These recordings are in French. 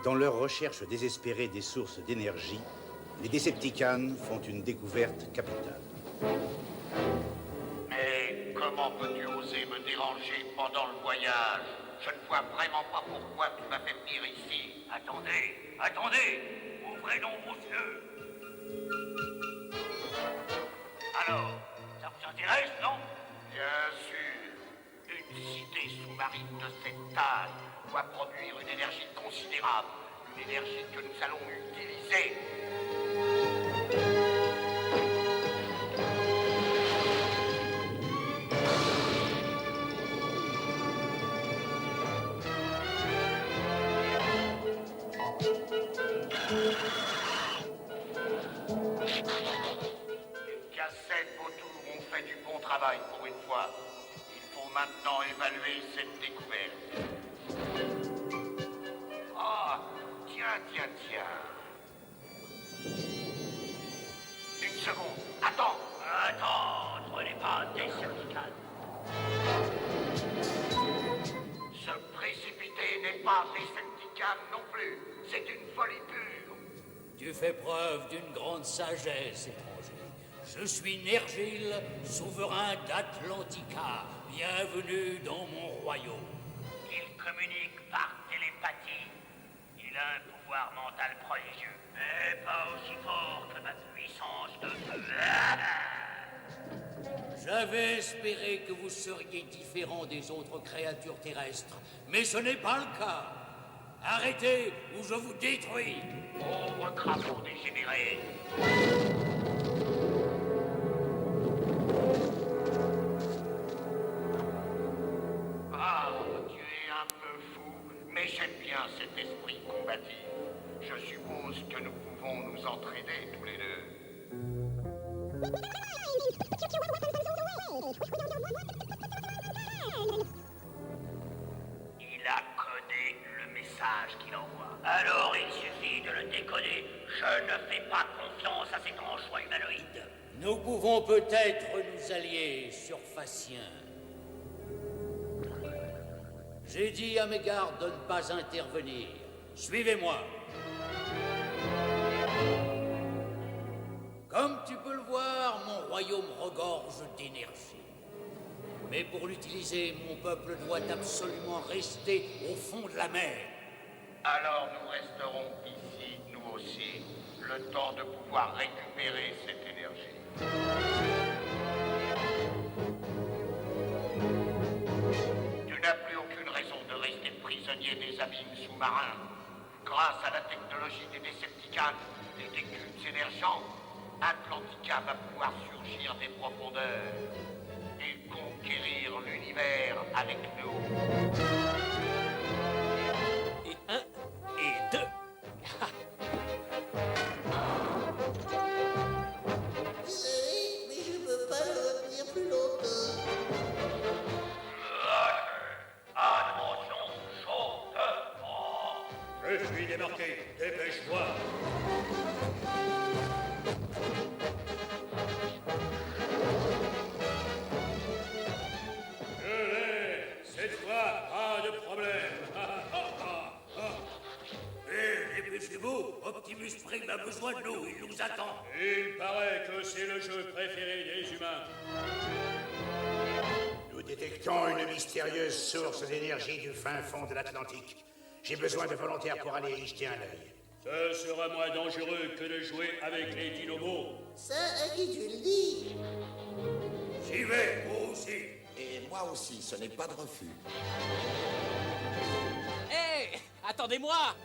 Dans leur recherche désespérée des sources d'énergie, les Decepticons font une découverte capitale. Mais comment peux-tu oser me déranger pendant le voyage? Je ne vois vraiment pas pourquoi tu m'as fait venir ici. Attendez, ouvrez donc vos yeux. Alors, ça vous intéresse, non? Bien sûr. Une cité sous-marine de cette taille doit produire une énergie considérable. Une énergie que nous allons utiliser. Les cassettes autour ont fait du bon travail pour une fois. Il faut maintenant évaluer cette découverte. Ah, tiens. Une seconde, attends. Attendre n'est pas Decepticon. Se précipiter n'est pas Decepticon non plus. C'est une folie pure. Tu fais preuve d'une grande sagesse, étranger. Je suis Nergil, souverain d'Atlantica. Bienvenue dans mon royaume. Il communique par télépathie. Il a un pouvoir mental prodigieux, mais pas aussi fort que ma puissance de feu. J'avais espéré que vous seriez différent des autres créatures terrestres, mais ce n'est pas le cas. Arrêtez ou je vous détruis. Pauvre crapaud dégénéré. Ah, tu es un peu fou, mais j'aime bien cet esprit combatif. Je suppose que nous pouvons nous entraider tous les deux. Il a codé le message qu'il envoie. Alors il suffit de le décoder. Je ne fais pas confiance à cet anchois humanoïde. Nous pouvons peut-être nous allier, surfaciens. J'ai dit à mes gardes de ne pas intervenir. Suivez-moi. Comme tu peux le voir, mon royaume regorge d'énergie. Mais pour l'utiliser, mon peuple doit absolument rester au fond de la mer. Alors nous resterons ici, nous aussi, le temps de pouvoir récupérer cette énergie. Tu n'as plus aucune raison de rester prisonnier des abîmes sous-marins. Grâce à la technologie des Decepticons et des cubes émergents, Atlantica va pouvoir surgir des profondeurs et conquérir l'univers avec nous. Et 1 et 2. Mais je peux pas le retenir plus longtemps. Attention, chaud de froid. Je suis débarqué, dépêche-toi. Cette fois, pas de problème. Dépêchez-vous, Optimus Prime a besoin de nous, il nous attend. Il paraît que c'est le jeu préféré des humains. Nous détectons une mystérieuse source d'énergie du fin fond de l'Atlantique. J'ai besoin de volontaires pour aller y jeter un œil. Ce sera moins dangereux que de jouer avec les Dinobos. Ça, à qui tu le dis? J'y vais, moi aussi. Et moi aussi, ce n'est pas de refus. Hé, attendez-moi.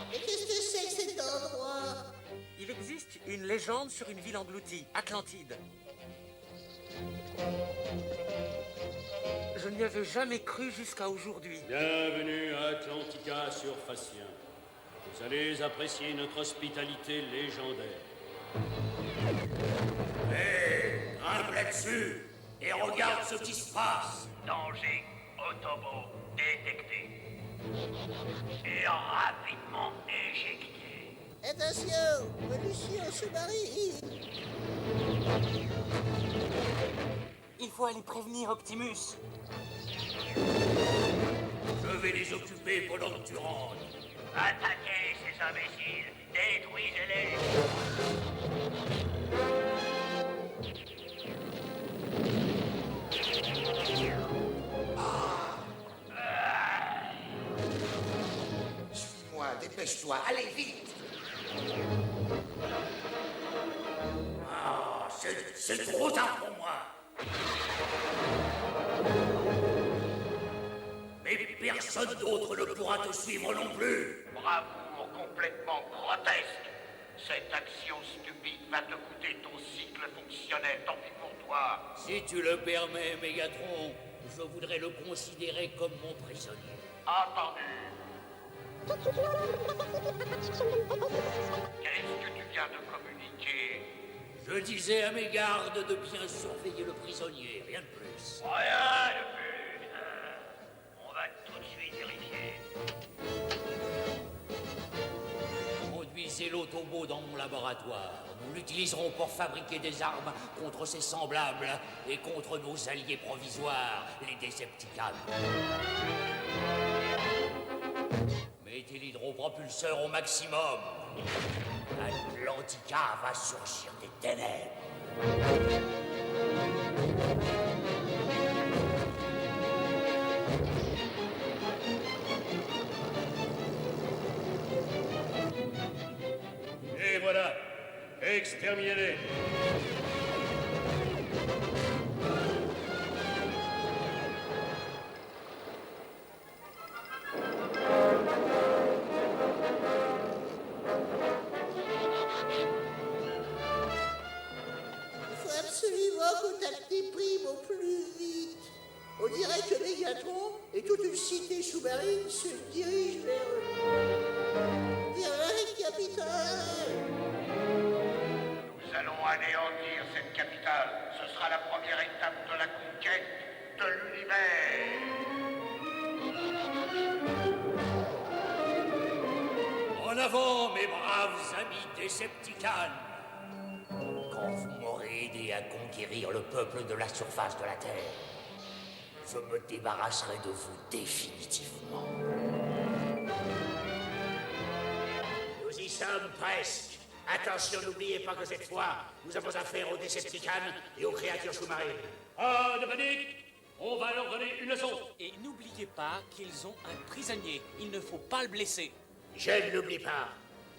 Mais qu'est-ce que c'est que cet endroit? Il existe une légende sur une ville engloutie, Atlantide. Je n'y avais jamais cru jusqu'à aujourd'hui. Bienvenue à Atlantica, surfacien. Vous allez apprécier notre hospitalité légendaire. Hé, grimpe là-dessus et regarde ce qui se passe. Danger, Autobot détecté. Et rapidement éjecté. Attention, pollution sous-marine. Il faut aller prévenir Optimus. Je vais les occuper pendant que tu rentres. Attaquez ces imbéciles. Détruisez-les. Suis-moi, dépêche-toi, allez vite. Ah, c'est trop tard pour moi. Mais personne d'autre ne pourra te suivre non plus. Bravoure complètement grotesque. Cette action stupide va te coûter ton cycle fonctionnel. Tant pis pour toi. Si tu le permets, Mégatron, je voudrais le considérer comme mon prisonnier. Entendu. Qu'est-ce que tu viens de communiquer? Je disais à mes gardes de bien surveiller le prisonnier, rien de plus. Rien de plus. On va tout de suite vérifier. Conduisez l'Autobo dans mon laboratoire. Nous l'utiliserons pour fabriquer des armes contre ses semblables et contre nos alliés provisoires, les Decepticons. Mettez l'hydropropulseur au maximum. Atlantica va surgir des ténèbres. Et voilà, exterminez-les. Il faut absolument contacter Prime au plus vite. On dirait que Mégatron et toute une cité sous-marine se dirigent vers la capitale. Nous allons anéantir cette capitale. Ce sera la première étape de la conquête de l'univers. En avant, mes braves amis Decepticons! Quand vous m'aurez aidé à conquérir le peuple de la surface de la Terre, je me débarrasserai de vous définitivement. Nous y sommes presque. Attention, n'oubliez pas que cette fois, nous avons affaire aux Decepticons et aux créatures sous-marines. Pas de panique, on va leur donner une leçon. Et n'oubliez pas qu'ils ont un prisonnier. Il ne faut pas le blesser. Je ne l'oublie pas.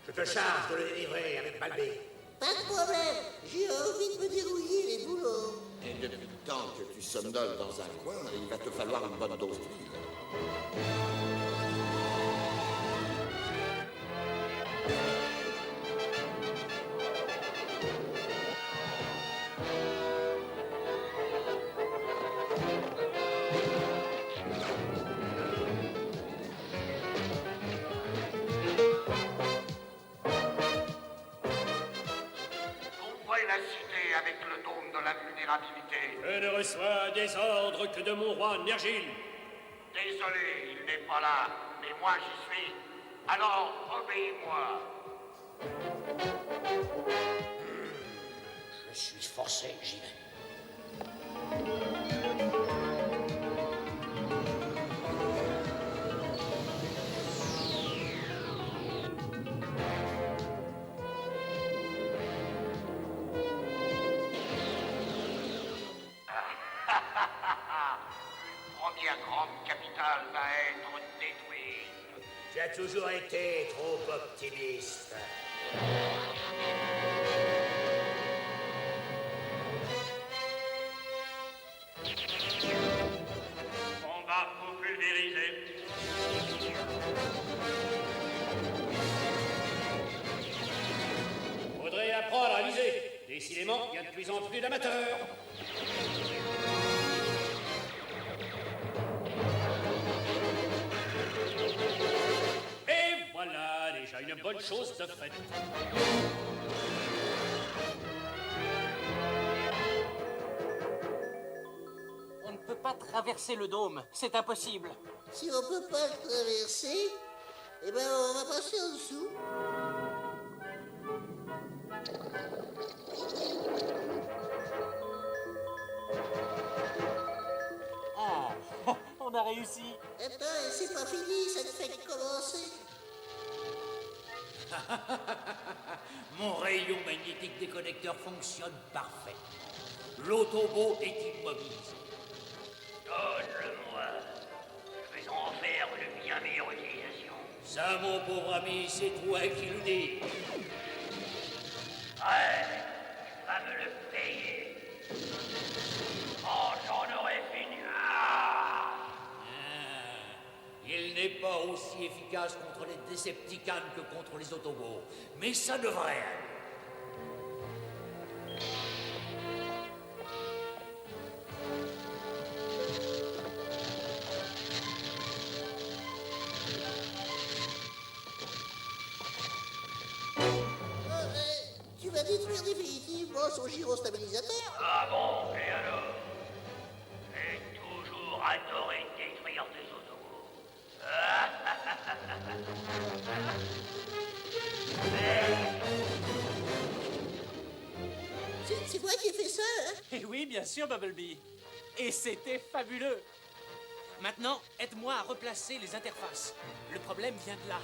Je te charge de le délivrer avec Balbé. Pas de problème, j'ai envie de me dérouiller les boulots. Et depuis le temps que tu somnoles dans un coin, il va te falloir une bonne dose d'huile. Ouvrez la cité avec le dôme de l'invulnérabilité. Je ne reçois des ordres que de mon roi Nergil. Désolé, il n'est pas là, mais moi j'y suis. Alors, obéis-moi. Je suis forcé, j'y vais. Première grande capitale va être détruite. Tu as toujours été trop optimiste. Combat pulvérisé. Faudrait apprendre à viser. Décidément, il y a de plus en plus d'amateurs. Et voilà, déjà une une bonne chose de faite. On ne peut pas traverser le dôme, c'est impossible. Si on peut pas le traverser, eh ben on va passer en dessous. Ah, on a réussi. Attends, c'est pas fini, ça ne fait que commencer. Mon rayon magnétique déconnecteur fonctionne parfait. L'autobo est immobilisé. Donne-le-moi. Je vais en faire une bien meilleure utilisation. Ça, mon pauvre ami, c'est toi qui le dis. Ouais, tu vas me le payer. Quand j'en aurai fini. Il n'est pas aussi efficace contre les Decepticons que contre les Autobots, mais ça devrait aller. Tu vas détruire définitivement son gyrostabilisateur. Ah bon, et alors? J'ai toujours adoré détruire des autobots. C'est moi qui ai fait ça, hein? Et oui, bien sûr, Bumblebee. Et c'était fabuleux. Maintenant, aide-moi à replacer les interfaces. Le problème vient de là.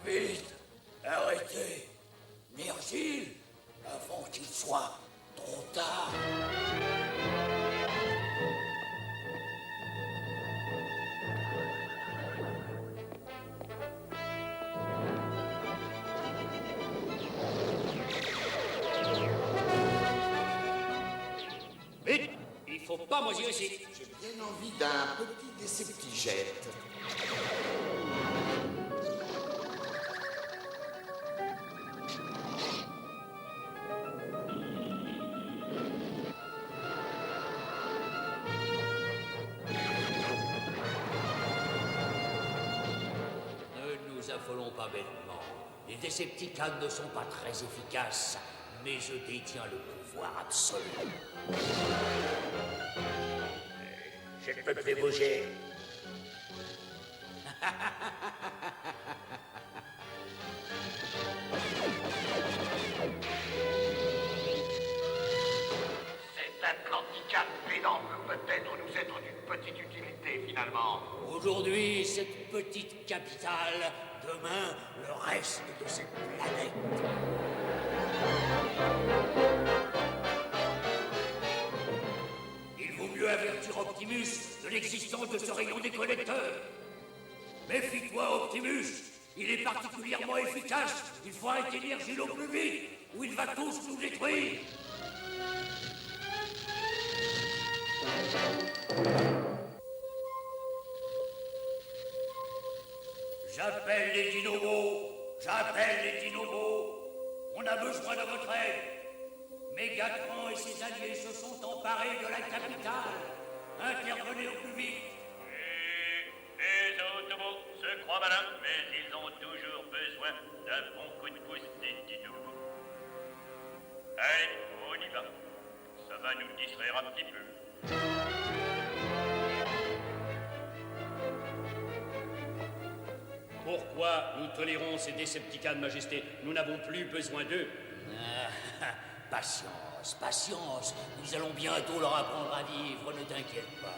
Vite, arrêtez, Virgile, avant qu'il soit trop tard. Vite, il faut pas moisir ici. J'ai bien envie d'un petit déceptigète. Ne nous affolons pas bêtement. Les Decepticons ne sont pas très efficaces, mais je détiens le pouvoir absolu. Je ne peux plus bouger. Cet Atlantica pédant peut peut-être nous être d'une petite utilité finalement. Aujourd'hui, cette petite capitale, demain, le reste de cette planète. Il vaut mieux avertir Optimus de l'existence de ce rayon déconnecteur. Méfie-toi, Optimus. Il est particulièrement efficace. Il faut arrêter l'énergie au plus vite, ou il va tous nous détruire. J'appelle les Dinobos. J'appelle les Dinobos. On a besoin de votre aide. Mégatron et ses alliés se sont emparés de la capitale. Intervenez au plus vite. Les autobots se croient malins, mais ils ont toujours besoin d'un bon coup de pouce des Dinobos. Allez, on y va. Ça va nous distraire un petit peu. Pourquoi nous tolérons ces Decepticons, Majesté? Nous n'avons plus besoin d'eux. Patience, patience. Nous allons bientôt leur apprendre à vivre, ne t'inquiète pas.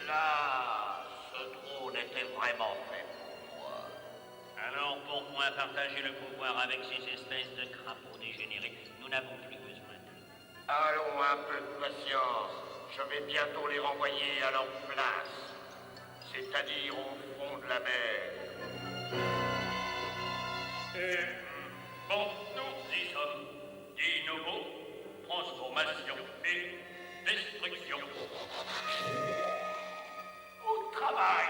Là, ce trône était vraiment fait pour moi. Alors pourquoi partager le pouvoir avec ces espèces de crapauds dégénérés? Nous n'avons plus besoin d'eux. Allons, un peu de patience. Je vais bientôt les renvoyer à leur place, c'est-à-dire au fond de la mer. Bon, nous y sommes. Dinobos, transformation et destruction. Au travail.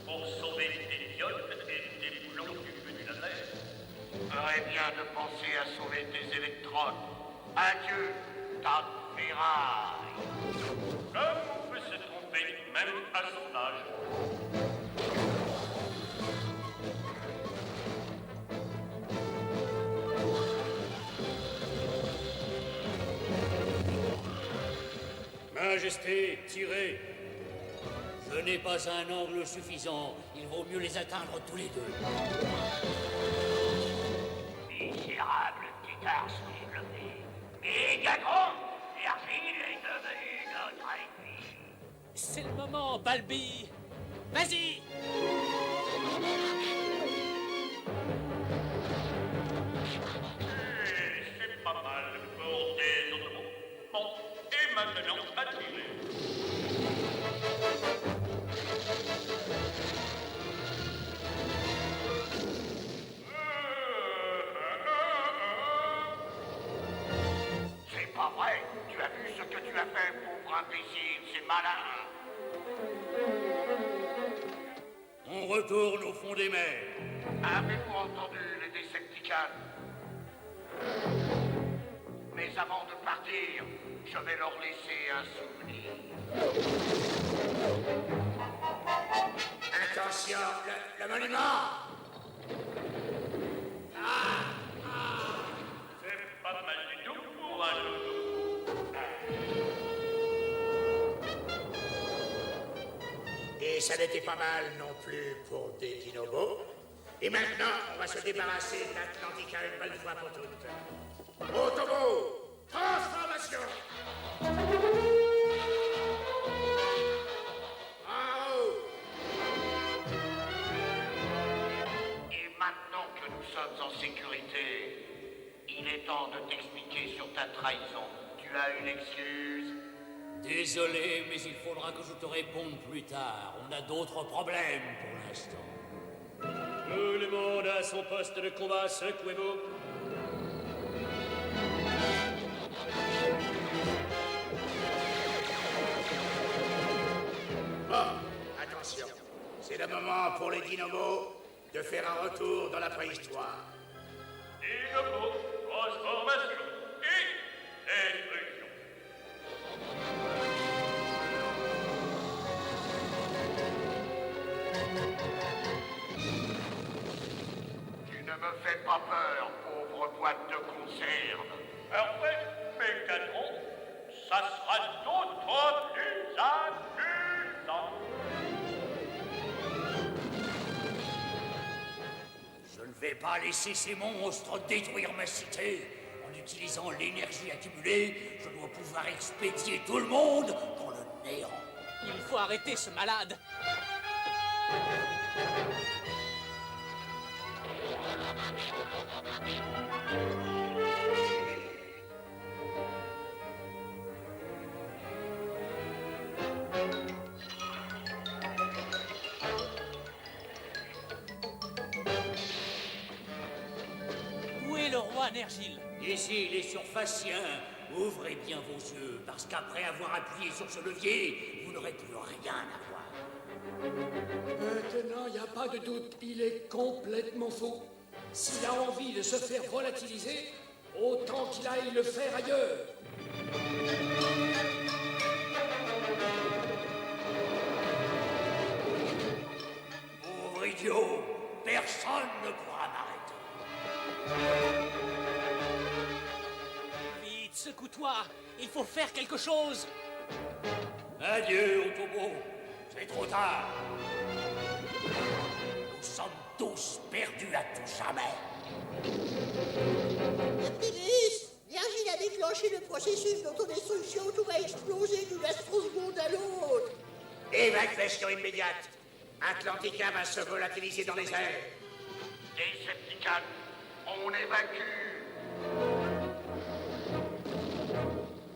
pour sauver tes diodes et tes boulons du feu du laser. Ferait bien de penser à sauver tes électrodes. Adieu, ta ferraille. Comme on peut se tromper, même à son âge. Majesté, tirez. Je n'ai pas un angle suffisant. Il vaut mieux les atteindre tous les deux. Misérable petit garçon développé. Mégatron, Virgile est devenu notre ennemi. C'est le moment, Balbi. Vas-y. C'est pas mal pour des automots. Bon, et maintenant, à tirer. C'est pas vrai. Tu as vu ce que tu as fait, pauvre imbécile. C'est malin. On retourne au fond des mers. Avez-vous entendu les Decepticons? Mais avant de partir, je vais leur laisser un souvenir. Attention, le monument! C'est pas mal du tout pour un loulou. Et ça n'était pas mal non plus pour des dinobos. Et maintenant, on va se débarrasser d'Atlantica une bonne fois pour toutes. Autobo, transformation! En haut! Et maintenant que nous sommes en sécurité, il est temps de t'expliquer sur ta trahison. Tu as une excuse? Désolé, mais il faudra que je te réponde plus tard. On a d'autres problèmes pour l'instant. Tout le monde à son poste de combat, secouez-vous. Bon, attention. C'est le moment pour les dinobos de faire un retour dans la préhistoire. Dinobo, transformation et destruction. Tu ne me fais pas peur, pauvre boîte de conserve. Parfait, Mégatron. Ça sera d'autant plus amusant. Je ne vais pas laisser ces monstres détruire ma cité. En utilisant l'énergie accumulée, je dois pouvoir expédier tout le monde dans le néant. Il faut arrêter ce malade. Où est le roi Nergil? Ici, les surfaciens, ouvrez bien vos yeux, parce qu'après avoir appuyé sur ce levier, vous n'aurez plus rien à voir. Maintenant, il n'y a pas de doute, il est complètement fou. S'il a envie de se faire volatiliser, autant qu'il aille le faire ailleurs. Pauvre idiot, personne ne pourra m'arrêter. Vite, secoue-toi. Il faut faire quelque chose. Adieu, Autobo. C'est trop tard. Nous sommes tous perdus à tout jamais. Optimus, Virgile a déclenché le processus d'autodestruction, tout va exploser d'une astroseconde à l'autre. Évacuation immédiate. Atlantica va se volatiliser dans les airs. Decepticons, on évacue.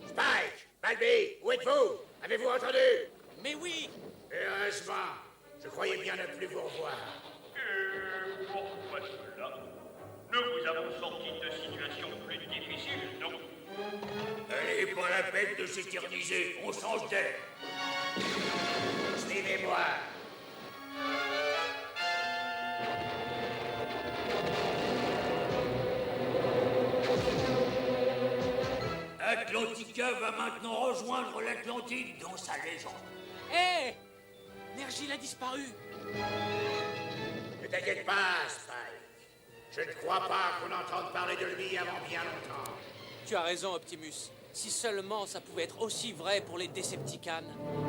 Spike, Balbi, où êtes-vous? Avez-vous entendu? Mais oui. Heureusement, je croyais bien ne plus vous revoir. Pourquoi cela? Nous vous avons sorti de situations plus difficiles, non? Allez, pas la peine de s'éterniser, on change d'air. Suivez-moi. va maintenant rejoindre l'Atlantide dans sa légende. Hé Nergil a disparu. Ne t'inquiète pas, Spike. Je ne crois pas qu'on entende parler de lui avant bien longtemps. Tu as raison, Optimus. Si seulement ça pouvait être aussi vrai pour les Decepticons.